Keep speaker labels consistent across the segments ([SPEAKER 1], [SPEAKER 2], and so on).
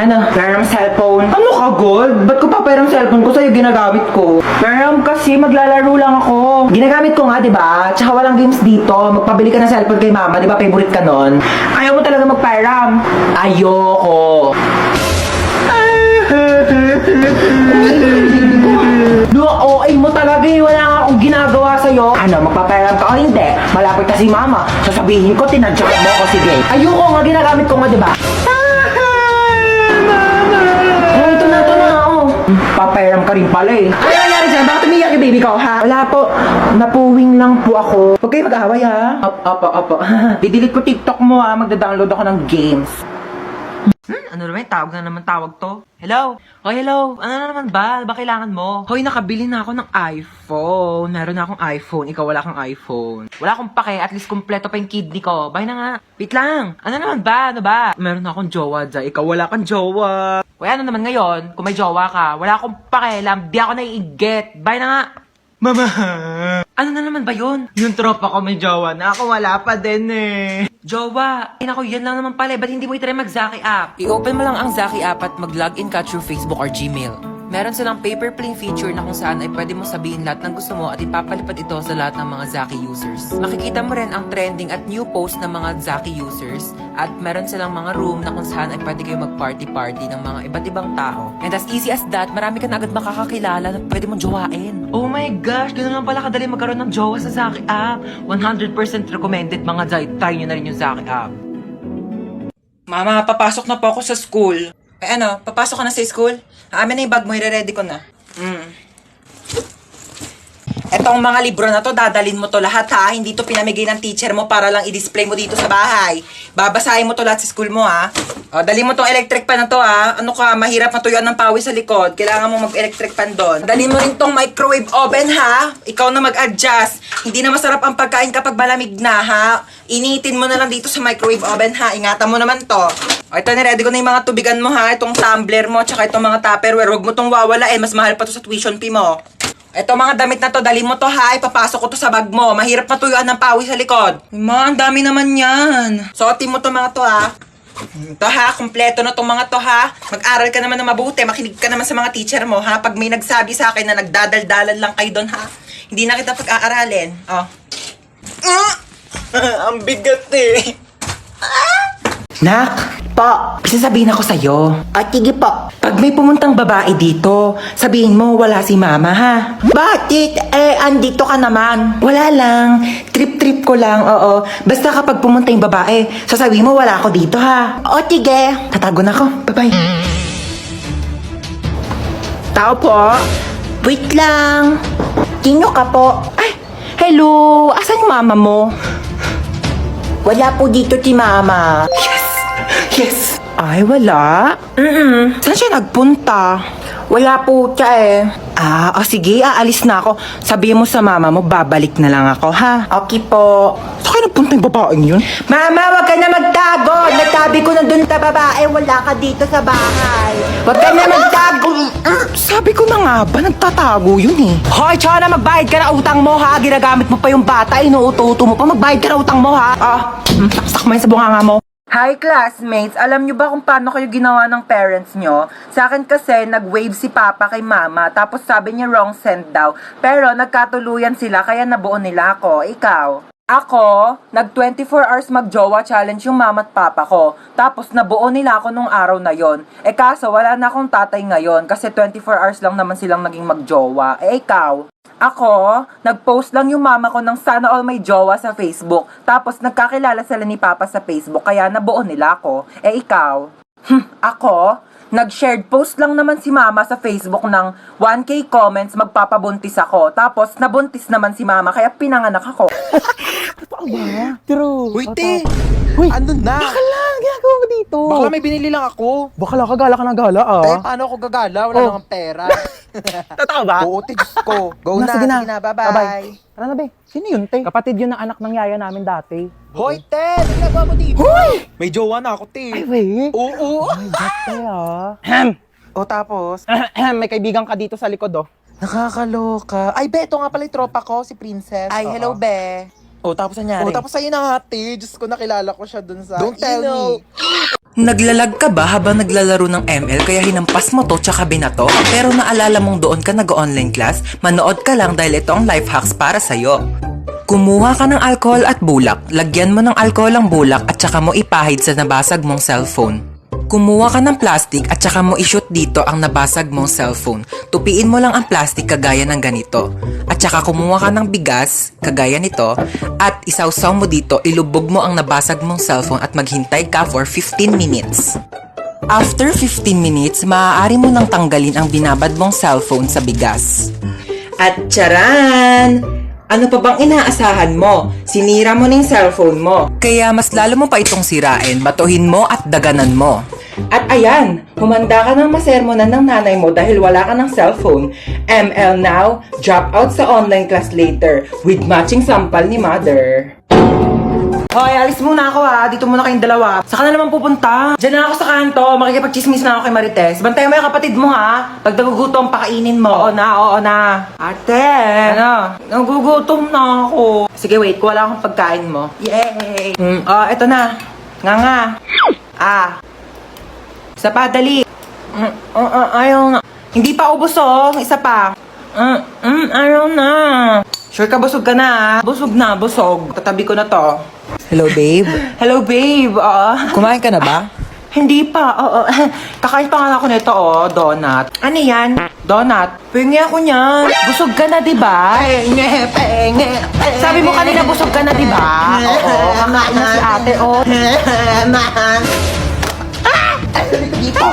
[SPEAKER 1] Ano? Pero cellphone. Ano ka, Gold? Ba't ko papayaram cellphone ko sa'yo ginagamit ko? Pero kasi maglalaro lang ako. Ginagamit ko nga, di ba? Tsaka walang games dito. Magpabili ka ng cellphone kay mama, di ba? Favorite ka nun. Ayaw mo talaga magpayaram. Ayoko. OA mo talaga eh. Wala nga akong ginagawa sa'yo. Ano, magpapayaram ka o hindi? Malapit na si mama. Sasabihin ko, tinadyak mo ko. Sige. Ayoko nga, ginagamit ko nga, di ba? Oh, ito na, oh. Papayaram ka rin pala eh. Ano nangyari dyan? Bakit umiyak yung baby ko, ha? Wala po. Napuwing lang po ako. Huwag kayo mag-away, ha? Opo. Didelete ko TikTok mo, ha? Magda-download ako ng games. Ano naman? Tawag to. Hello? Oh, hello. Ano na naman ba? Ba kailangan mo? Hoy, nakabili na ako ng iPhone. Meron na akong iPhone. Ikaw wala kang iPhone. Wala akong pake. At least kompleto pa yung kidney ko. Bye na nga. Wait lang. Ano naman ba? Ano ba? Meron na akong jowa dyan. Ikaw wala kang jowa. Hoy, ano naman ngayon? Kung may jowa ka, wala akong pakialam. Di ako naiigit. Bye na nga. Mama! Ano na naman ba yun? Yung tropa ko may jowa na ako wala pa din eh. Jowa! Naku, yan lang naman pala. Ba't hindi mo itry mag-Zaki app? I-open mo lang ang Zaki app at mag-login ka through Facebook or Gmail. Meron silang paper plane feature na kung saan ay pwede mo sabihin lahat ng gusto mo at ipapalipad ito sa lahat ng mga Zaki users. Makikita mo rin ang trending at new post ng mga Zaki users at meron silang mga room na kung saan ay pwede kayo mag-party-party ng mga iba't ibang tao. And as easy as that, marami ka na agad makakakilala na pwede mong jowain. Oh my gosh, ganoon lang pala kadali magkaroon ng jowa sa Zaki app. 100% recommended mga Zay. Try nyo na rin yung Zaki app. Mama, papasok na po ako sa school. Eh ano, papasok ka na sa school? Amin na yung bag mo, i-ready ko na. Etong mga libro na to, dadalin mo to lahat ha. Hindi to pinamigay ng teacher mo para lang i-display mo dito sa bahay. Babasahin mo to lahat sa school mo ha. O, dali mo tong electric pan na to ha. Ano ka, mahirap matuyuan ng pawis sa likod. Kailangan mo mag-electric pan doon. Dali mo rin tong microwave oven ha. Ikaw na mag-adjust. Hindi na masarap ang pagkain kapag malamig na ha. Initin mo na lang dito sa microwave oven ha. Ingatan mo naman to. O, ito, niready ko na yung mga tubigan mo ha. Itong tumbler mo, tsaka itong mga tupperware. Huwag mo tong wawala mas mahal pa to sa tuition fee mo. Ito mga damit na to, dali mo to ha, ipapasok ko to sa bag mo. Mahirap matuyuan ng pawis sa likod. Ma, ang dami naman yan. Suotin mo to mga to ha. Ito ha, kumpleto na tong mga to ha. Mag-aral ka naman na mabuti, makinig ka naman sa mga teacher mo ha. Pag may nagsabi sa akin na nagdadaldalan lang kayo doon ha, hindi na kita pag-aaralin. Oh. Ang bigat eh. Nak, po, sasabihin ako sa'yo. Sige po. Pag may pumuntang babae dito, sabihin mo wala si mama ha. Bakit? Andito ka naman. Wala lang. Trip-trip ko lang, oo. Basta kapag pumunta yung babae, sasabihin mo wala ako dito ha. Sige. Tatago na ako. Bye-bye. Tao po. Wait lang. Sino ka po? Ay, hello. Asan yung mama mo? Wala po dito si mama. Yes! Ay, wala? Saan siya nagpunta? Wala po siya eh. Sige, aalis na ako. Sabihin mo sa mama mo, babalik na lang ako, ha? Okay po. Saan kayo nagpunta yung babaeng yun? Mama, wag ka na magtago! Natabi ko na dun sa babae, wala ka dito sa bahay. Wag ka na magtago! Sabi ko na nga ba, nagtatago yun eh. Hoy, Chona, magbayad ka na utang mo, ha? Ginagamit mo pa yung bata, inuuto-uto mo pa. Magbayad ka na utang mo, ha? Saksak mo yun sa bunganga mo. Hi classmates! Alam nyo ba kung paano kayo ginawa ng parents nyo? Sa akin kasi, nag-wave si Papa kay Mama, tapos sabi niya wrong send daw. Pero nagkatuluyan sila, kaya nabuo nila ako. Ikaw? Ako, nag 24 hours mag-jowa challenge yung mama at papa ko. Tapos nabuo nila ako nung araw na yon. Kaso wala na akong tatay ngayon kasi 24 hours lang naman silang naging mag-jowa. Ikaw? Ako, nag-post lang yung mama ko ng sana all may jowa sa Facebook. Tapos nagkakilala sila ni Papa sa Facebook kaya nabuo nila ako. Ikaw? Ako, nag-shared post lang naman si mama sa Facebook ng 1K comments magpapabuntis ako. Tapos nabuntis naman si mama kaya pinanganak ako.
[SPEAKER 2] Totoo ba? True.
[SPEAKER 3] Wait eh!
[SPEAKER 2] Uy,
[SPEAKER 3] Ano na?
[SPEAKER 2] bakala, ginagawa mo dito.
[SPEAKER 3] Bakla may binili lang ako.
[SPEAKER 2] Bakala ka gala
[SPEAKER 3] Eh, paano ako gagala? Wala nang pera.
[SPEAKER 2] Totoo ba?
[SPEAKER 3] Oo, Diyos ko. Go na,
[SPEAKER 2] sige
[SPEAKER 3] sige na, bye-bye.
[SPEAKER 2] Ano na be? Sino yun, te? Kapatid yun ng anak ng yaya namin dati.
[SPEAKER 3] Hoy, Ted! Ano ginagawa mo dito?
[SPEAKER 2] Hoy!
[SPEAKER 3] May jowa na ako,
[SPEAKER 2] Ay,
[SPEAKER 3] Ted.
[SPEAKER 2] wait.
[SPEAKER 3] Oo.
[SPEAKER 2] Ay, ba't te,
[SPEAKER 3] O tapos?
[SPEAKER 2] May kaibigan ka dito sa likod, oh.
[SPEAKER 3] Nakakaloka. Ay, be, ito nga pala yung tropa ko, si Princess.
[SPEAKER 1] Ay, hello,
[SPEAKER 3] be. Oh, tapos nangyari? Oh, tapos sa'yo na hati. Diyos ko, nakilala ko siya dun sa... Don't tell me.
[SPEAKER 4] Naglalag ka ba habang naglalaro ng ML kaya hinampas mo to tsaka binato? Pero naalala mong doon ka nag-online class? Manood ka lang dahil ito ang life hacks para sa'yo. Kumuha ka ng alcohol at bulak, lagyan mo ng alcohol ang bulak at tsaka mo ipahid sa nabasag mong cellphone. Kumuha ka ng plastic at saka mo i-shoot dito ang nabasag mong cellphone. Tupiin mo lang ang plastic kagaya ng ganito. At saka kumuha ka ng bigas, kagaya nito, at isawsaw mo dito, ilubog mo ang nabasag mong cellphone at maghintay ka for 15 minutes. After 15 minutes, maaari mo nang tanggalin ang binabad mong cellphone sa bigas. At charan! Ano pa bang inaasahan mo? Sinira mo na yung cellphone mo. Kaya mas lalo mo pa itong sirain, batuhin mo at daganan mo. At ayan, humanda ka ng masermonan ng nanay mo dahil wala ka ng cellphone. ML now, drop out sa online class later with matching sampal ni mother.
[SPEAKER 1] Hoy, alis muna ako ha. Dito muna kayong dalawa. Saka na naman pupunta. Diyan na ako sa kanto. Makikipag-chismis na ako kay Marites. Bantayan mo yung kapatid mo ha. Pag nagugutom, pakainin mo. Oo na. Ate! Ano? Nagugutom na ako. Sige, wait. Kuha lang akong pagkain mo. Yay! Eto na. Nga. Isa pa, dali. Ayaw na. Hindi pa ubos Isa pa. Ayaw na. Sure ka, busog ka na. Busog na, busog. Tatabi ko na to.
[SPEAKER 3] Hello, babe.
[SPEAKER 1] Hello, babe.
[SPEAKER 3] Kumain ka na ba?
[SPEAKER 1] Hindi pa. Kakain pa nga ako nito, donut. Ano yan? Donut. Pingi ako niyan. Busog ka na, diba? Sabi mo kanina busog ka na, diba? Oo, kakain na si ate, Dito.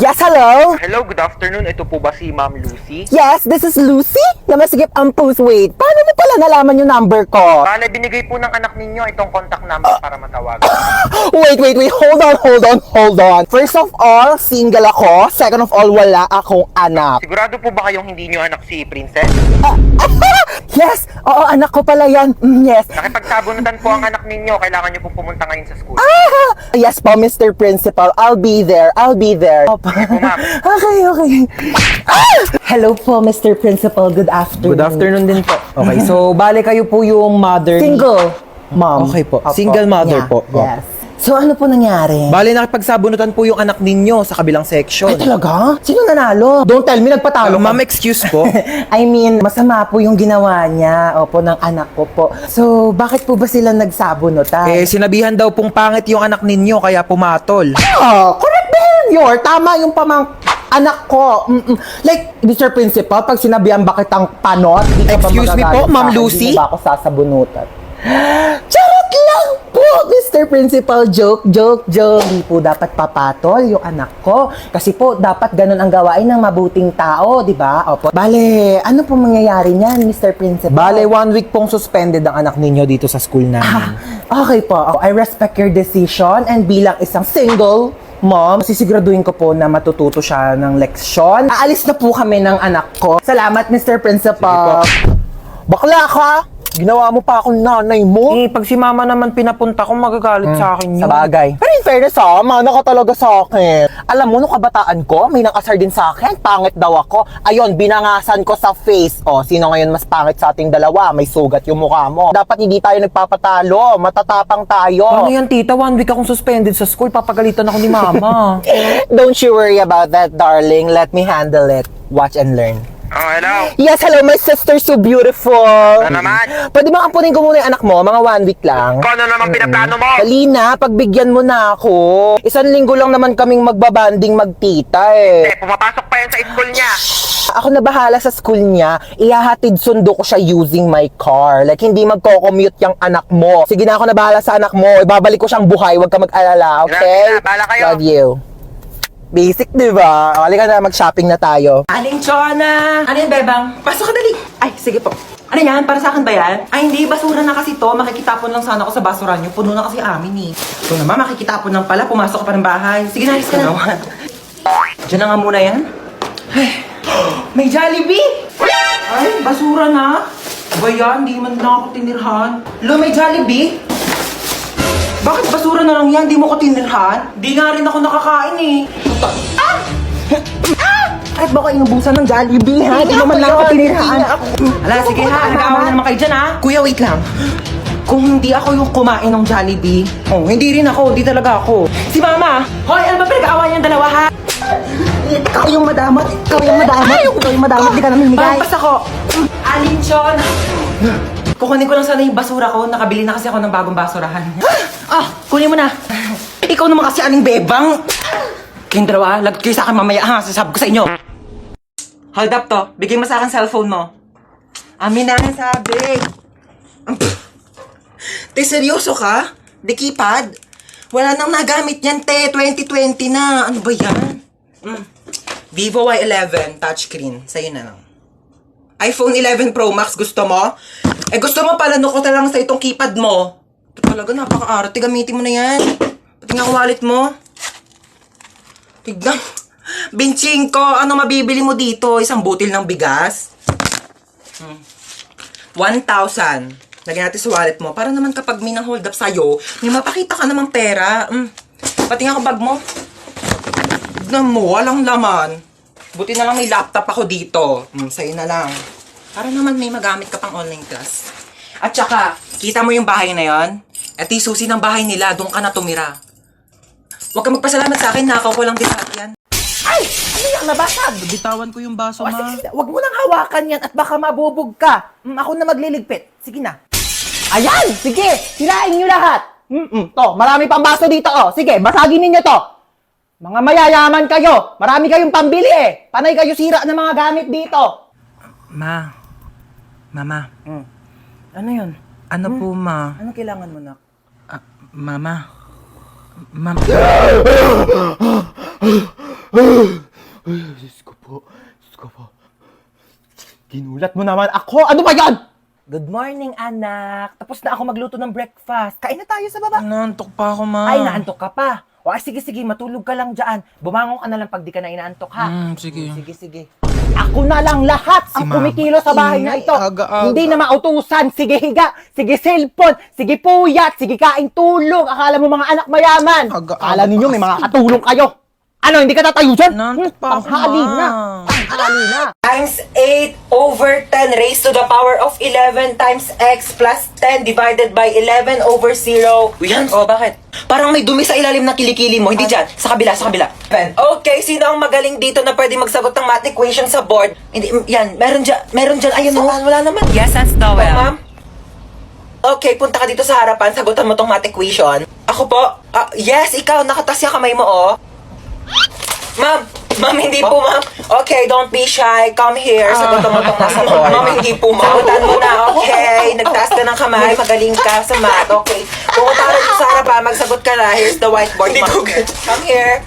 [SPEAKER 5] Yes, hello?
[SPEAKER 3] Hello, good afternoon. Ito po ba si Ma'am Lucy?
[SPEAKER 5] Yes, this is Lucy. Namasigip ang post. Wait, paano mo pala nalaman yung number ko?
[SPEAKER 3] Bale, binigay po ng anak ninyo itong contact number para matawagan.
[SPEAKER 5] Wait. Hold on. First of all, single ako. Second of all, wala akong anak.
[SPEAKER 3] Sigurado po ba kayong hindi nyo anak si Princess?
[SPEAKER 5] Yes! Oo, anak ko pala yan. Yes.
[SPEAKER 3] Nakipagsabunutan po ang anak ninyo. Kailangan nyo pong pumunta ngayon sa school.
[SPEAKER 5] Yes po, Mr. Principal. I'll be there. Opo.
[SPEAKER 3] Sige po, ma'am.
[SPEAKER 5] Okay. Hello po, Mr. Principal. Good afternoon.
[SPEAKER 2] Good afternoon din po. Okay, so bale kayo po yung mother ni...
[SPEAKER 5] Single, mom.
[SPEAKER 2] Okay po.
[SPEAKER 5] Opo.
[SPEAKER 2] Single mother
[SPEAKER 5] Yeah,
[SPEAKER 2] po.
[SPEAKER 5] Yes. So, ano po nangyari?
[SPEAKER 2] Bale nakipagsabunutan po yung anak ninyo sa kabilang section.
[SPEAKER 5] Ay, talaga? Sino nanalo? Don't tell me, nagpatalo ka.
[SPEAKER 2] Ma'am, excuse po.
[SPEAKER 5] I mean, masama po yung ginawa niya, ng anak ko po. So, bakit po ba sila nagsabunutan?
[SPEAKER 2] Sinabihan daw pong pangit yung anak ninyo kaya pumatol.
[SPEAKER 5] Correct behavior. Tama yung anak ko. Like, Mr. Principal, pag sinabihan bakit ang panot, di ka ba
[SPEAKER 2] Excuse me
[SPEAKER 5] magagalit
[SPEAKER 2] po, Ma'am
[SPEAKER 5] sa akin?
[SPEAKER 2] Lucy?
[SPEAKER 5] Di ba ako sasabunutan? Charot lang po, Mr. Principal. Joke. Hindi po dapat papatol yung anak ko. Kasi po, dapat ganun ang gawain ng mabuting tao, di ba? Opo. Bale, ano po mangyayari niyan, Mr. Principal?
[SPEAKER 2] Bale, 1 week pong suspended ang anak ninyo dito sa school namin.
[SPEAKER 5] Okay po. I respect your decision and bilang isang single mom, sisiguraduhin ko po na matututo siya ng leksyon. Aalis na po kami ng anak ko. Salamat, Mr. Principal. Bakla ka! Ginawa mo pa akong nanay mo.
[SPEAKER 2] Pag si mama naman pinapunta ko, magagalit sa akin yun.
[SPEAKER 5] Sa bagay. Pero in fairness mana ka talaga sa akin. Alam mo, nung kabataan ko, may nakasar din sa akin. Pangit daw ako. Ayun, binangasan ko sa face. Sino ngayon mas pangit sa ating dalawa? May sugat yung mukha mo. Dapat hindi tayo nagpapatalo. Matatapang tayo.
[SPEAKER 2] Ano yan, tita? 1 week akong suspended sa school. Papagalitan ako ni mama.
[SPEAKER 5] Don't you worry about that, darling. Let me handle it. Watch and learn.
[SPEAKER 3] Oh, hello.
[SPEAKER 5] Yes, hello, my sister, so beautiful.
[SPEAKER 3] Ano naman?
[SPEAKER 5] Pwede ba ampunin ko muna yung anak mo? Mga 1 week lang.
[SPEAKER 3] Kung ano naman pinaplano mo?
[SPEAKER 5] Dali na, pagbigyan mo na ako. 1 linggo lang naman kaming magbabanding magtita
[SPEAKER 3] Pumapasok pa yan sa school niya.
[SPEAKER 5] Ako na bahala sa school niya. Ihahatid sundo ko siya using my car. Like, hindi magko-commute yung anak mo. Sige na, ako na bahala sa anak mo. Ibabalik ko siyang buhay. Huwag ka mag-alala, okay?
[SPEAKER 3] Bahala kayo.
[SPEAKER 5] Love you. Basic, di ba? Halika na, mag-shopping na tayo.
[SPEAKER 1] Aling Chona! Ano yan, Bebang? Pasok ka dali! Ay, sige po. Ano yan? Para sa akin ba yan? Ay, hindi. Basura na kasi to. Makikitapon lang sana ako sa basura nyo. Puno na kasi amin eh. Ito naman, makikitapon lang pala. Pumasok ka pa ng bahay. Sige na, alis ka na. Diyan na nga muna yan. Ay, may Jollibee! Ay, basura na. Ba yan? Hindi man lang ako tinirhan. Lo, may Jollibee? Bakit basura na lang yan? Di mo ko tinirhan? Di nga rin ako nakakain eh.
[SPEAKER 5] Bakit mo ko inubusan ng Jollibee, ha? Di mo man lang ako tinirhaan.
[SPEAKER 1] Ala, sige ha, nag-aawa na naman kayo dyan ha.
[SPEAKER 5] Kuya, wait lang. Kung hindi ako yung kumain ng Jollibee, hindi rin ako, di talaga ako.
[SPEAKER 1] Si Mama! Hoy, ano ba pinag-aawa niyang dalawa ha?
[SPEAKER 5] Ikaw yung madamot, ikaw yung madamot, di ka namin migay.
[SPEAKER 1] Pampas ako! Alinson! Kukunin ko lang sana yung basura ko. Nakabili na kasi ako ng bagong basurahan. Kunin mo na.
[SPEAKER 5] Ikaw naman kasi aning bebang.
[SPEAKER 1] Kayong dalawa, lagot kayo sa akin mamaya ha. Sasabi ko sa inyo. Hold up to. Bigay mo sa akin cellphone mo. Amin na sabi.
[SPEAKER 5] Te, seryoso ka? Di keypad? Wala nang nagamit yan, te. 2020 na. Ano ba yan?
[SPEAKER 1] Vivo Y11 touchscreen. Sa'yo na lang. iPhone 11 Pro Max, gusto mo? Gusto mo pala ko na lang sa itong keypad mo. Ito talaga, napaka-arte. Gamitin mo na yan. Pati nga wallet mo. Tignan. Binching ko, ano mabibili mo dito? Isang butil ng bigas? 1,000. Lagyan natin sa wallet mo. Para naman kapag may nang-hold up sa'yo, may mapakita ka namang pera. Pati nga bag mo. Tignan mo, walang laman. Buti na lang may laptop ako dito. Sa'yo na lang. Para naman may magamit ka pang online class. At saka, kita mo yung bahay na yon? Ito yung susi ng bahay nila, doon ka na tumira. Huwag ka magpasalamat sa akin, nakaw ko lang din sa yan.
[SPEAKER 5] Ay! Ano yan? Nabasag!
[SPEAKER 2] Bitawan ko yung baso,
[SPEAKER 5] Sige, wag mo nang hawakan yan at baka mabubog ka. Ako na magliligpit. Sige na. Ayan! Sige! Sirain nyo lahat! To, marami pang baso dito, oh. Sige, basagin ninyo to. Mga mayayaman kayo. Marami kayong pambili, eh. Panay kayo sira ng mga gamit dito.
[SPEAKER 4] Mama,
[SPEAKER 5] Ano yun?
[SPEAKER 4] ano po ma?
[SPEAKER 5] Ano kailangan mo, nak?
[SPEAKER 4] Mama.
[SPEAKER 5] Diyos ko po. Ginulat mo naman ako. Ano ba yan? Good morning, anak. Tapos na ako magluto ng breakfast. Kain na tayo sa baba.
[SPEAKER 2] Naantok pa ako, ma.
[SPEAKER 5] Ay, naantok ka pa. O, sige, matulog ka lang dyan. Bumangon ka na lang pag di ka na inaantok, ha?
[SPEAKER 2] Sige.
[SPEAKER 5] Sige. Ako na lang lahat ang kumikilo sa bahay na ito.
[SPEAKER 2] Aga-aga.
[SPEAKER 5] Hindi na mautusan. Sige higa, sige cellphone, sige puyat, sige kain tulog. Akala mo mga anak mayaman.
[SPEAKER 2] Aga-aga
[SPEAKER 5] Akala ninyo
[SPEAKER 2] pa
[SPEAKER 5] may mga
[SPEAKER 2] kasi.
[SPEAKER 5] katulong kayo. Ano, hindi ka tatayo dyan?
[SPEAKER 2] Naantok pa ako,
[SPEAKER 5] Tanghali
[SPEAKER 2] ma.
[SPEAKER 5] na. Tanghali na.
[SPEAKER 1] Times 8 over 10 raised to the power of 11 times x plus 10 divided by 11 over 0. Yan, bakit? Parang may dumi sa ilalim ng kilikili mo. Hindi dyan. Sa kabila. Okay, sino ang magaling dito na pwede magsagot ng math equation sa board? Hindi, yan. Meron dyan. Ayun, wala naman.
[SPEAKER 4] Yes, that's Noel.
[SPEAKER 1] Ma'am? Okay, punta ka dito sa harapan. Sagutan mo tong math equation. Ako po? Yes, ikaw. Nakatas yung kamay mo, oh. Ma'am, hindi po, ma'am. Okay, don't be shy. Come here. Sagutan mo tong nasa board. Ma'am, hindi po, ma'am. Sagutan mo na, okay. Nagtaas ka ng kamay. Magaling ka sa math. Okay. Pumunta ka dito sa harapan. Magsagot ka na. Here's the whiteboard, ma'am. Come here.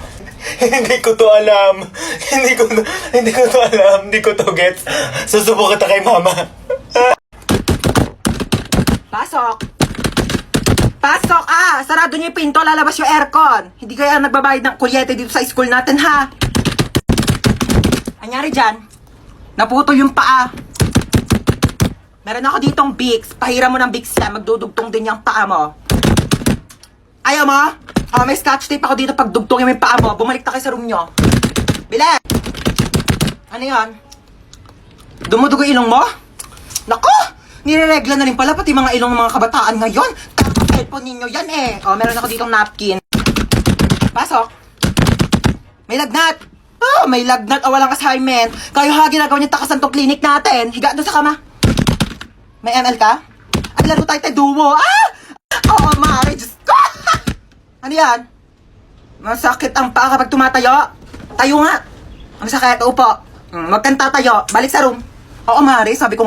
[SPEAKER 3] Hindi ko to alam. Hindi ko to gets. Susubukan kita kay mama.
[SPEAKER 1] Pasok! Sarado niyo yung pinto, lalabas yung aircon. Hindi kaya nagbabayad ng kuryente dito sa school natin, ha? Anyari dyan? Naputo yung paa. Meron ako ditong Vicks. Pahiram mo ng Vicks yan. Magdudugtong din yung paa mo. Ayaw mo? May scotch tape ako dito pag dugtongin mo yung paa mo. Bumalik na kayo sa room nyo. Bile! Ano yan? Dumudugo ilong mo? Naku! Nireregla na rin pala pati mga ilong ng mga kabataan ngayon. Tapos cellphone ninyo yan eh. Meron ako ditong napkin. Pasok. May lagnat. May lagnat o walang assignment. Kayo ha, ginagawa niyo takasan tong clinic natin. Higa doon sa kama. May ML ka? At laro tayo duo. Oo, Mari. Diyos ko. Ano yan? Masakit ang paa kapag tumatayo. Tayo nga. Ang sakit, upo. Huwag kang tatayo. Balik sa room. Oo, Mari. Sabi ko